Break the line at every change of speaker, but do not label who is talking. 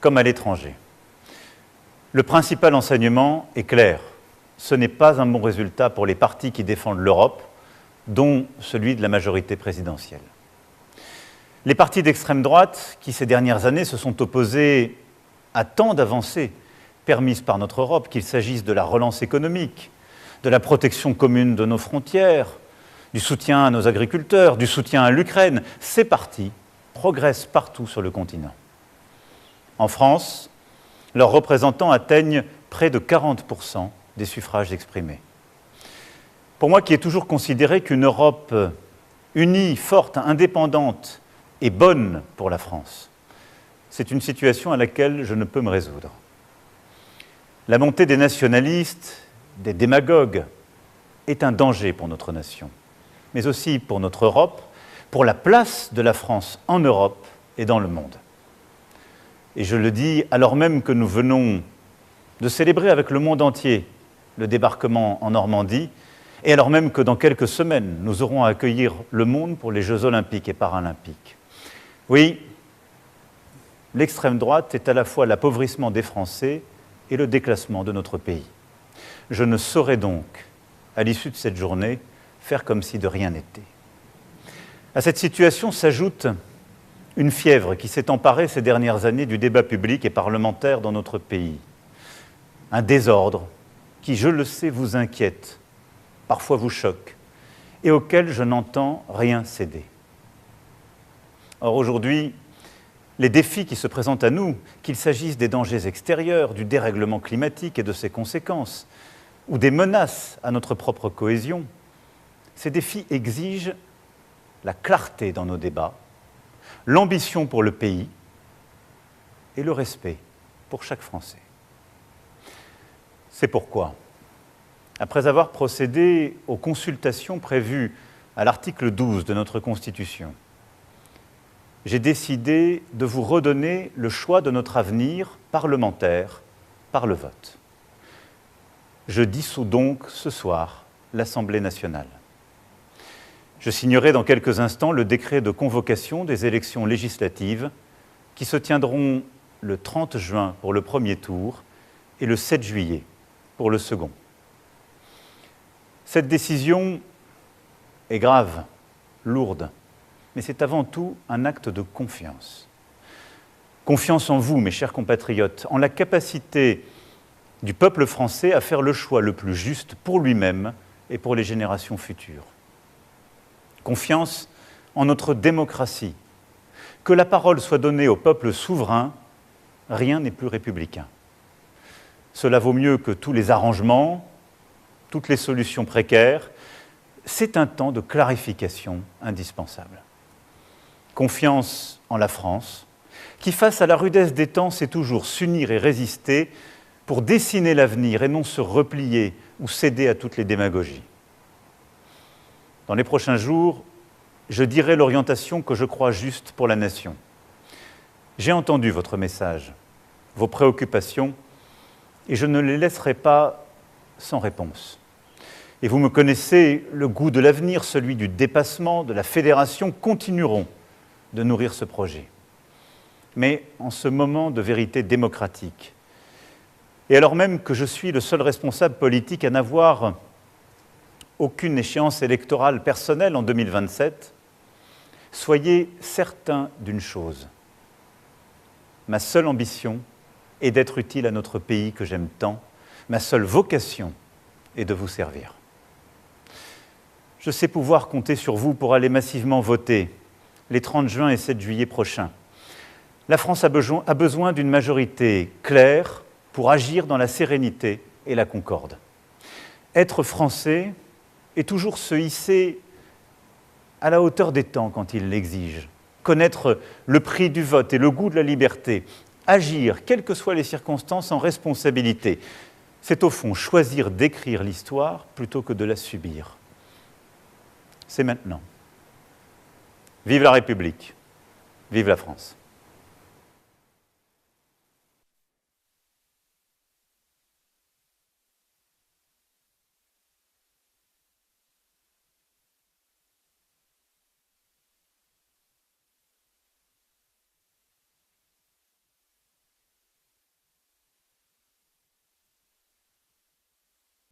comme à l'étranger. Le principal enseignement est clair. Ce n'est pas un bon résultat pour les partis qui défendent l'Europe, dont celui de la majorité présidentielle. Les partis d'extrême droite, qui ces dernières années se sont opposés à tant d'avancées permises par notre Europe, qu'il s'agisse de la relance économique, de la protection commune de nos frontières, du soutien à nos agriculteurs, du soutien à l'Ukraine, ces partis progressent partout sur le continent. En France, leurs représentants atteignent près de 40% des suffrages exprimés. Pour moi, qui ai toujours considéré qu'une Europe unie, forte, indépendante et bonne pour la France, c'est une situation à laquelle je ne peux me résoudre. La montée des nationalistes, des démagogues, est un danger pour notre nation, mais aussi pour notre Europe, pour la place de la France en Europe et dans le monde. Et je le dis alors même que nous venons de célébrer avec le monde entier le débarquement en Normandie, et alors même que dans quelques semaines, nous aurons à accueillir le monde pour les Jeux olympiques et paralympiques. Oui, l'extrême droite est à la fois l'appauvrissement des Français et le déclassement de notre pays. Je ne saurais donc, à l'issue de cette journée, faire comme si de rien n'était. À cette situation s'ajoute une fièvre qui s'est emparée ces dernières années du débat public et parlementaire dans notre pays. Un désordre qui, je le sais, vous inquiète, parfois vous choque, et auquel je n'entends rien céder. Or, aujourd'hui, les défis qui se présentent à nous, qu'il s'agisse des dangers extérieurs, du dérèglement climatique et de ses conséquences, ou des menaces à notre propre cohésion, ces défis exigent la clarté dans nos débats, l'ambition pour le pays et le respect pour chaque Français. C'est pourquoi, après avoir procédé aux consultations prévues à l'article 12 de notre Constitution, j'ai décidé de vous redonner le choix de notre avenir parlementaire par le vote. Je dissous donc ce soir l'Assemblée nationale. Je signerai dans quelques instants le décret de convocation des élections législatives qui se tiendront le 30 juin pour le premier tour et le 7 juillet pour le second. Cette décision est grave, lourde, mais c'est avant tout un acte de confiance. Confiance en vous, mes chers compatriotes, en la capacité du peuple français à faire le choix le plus juste pour lui-même et pour les générations futures. Confiance en notre démocratie. Que la parole soit donnée au peuple souverain, rien n'est plus républicain. Cela vaut mieux que tous les arrangements, toutes les solutions précaires. C'est un temps de clarification indispensable. Confiance en la France, qui face à la rudesse des temps sait toujours s'unir et résister pour dessiner l'avenir et non se replier ou céder à toutes les démagogies. Dans les prochains jours, je dirai l'orientation que je crois juste pour la nation. J'ai entendu votre message, vos préoccupations, et je ne les laisserai pas sans réponse. Et vous me connaissez, le goût de l'avenir, celui du dépassement, de la fédération, continueront de nourrir ce projet. Mais en ce moment de vérité démocratique, et alors même que je suis le seul responsable politique à n'avoir aucune échéance électorale personnelle en 2027, soyez certains d'une chose. Ma seule ambition est d'être utile à notre pays que j'aime tant. Ma seule vocation est de vous servir. Je sais pouvoir compter sur vous pour aller massivement voter les 30 juin et 7 juillet prochains. La France a besoin d'une majorité claire pour agir dans la sérénité et la concorde. Être français est toujours se hisser à la hauteur des temps quand il l'exige, connaître le prix du vote et le goût de la liberté, agir, quelles que soient les circonstances, en responsabilité. C'est au fond choisir d'écrire l'histoire plutôt que de la subir. C'est maintenant. Vive la République, vive la France.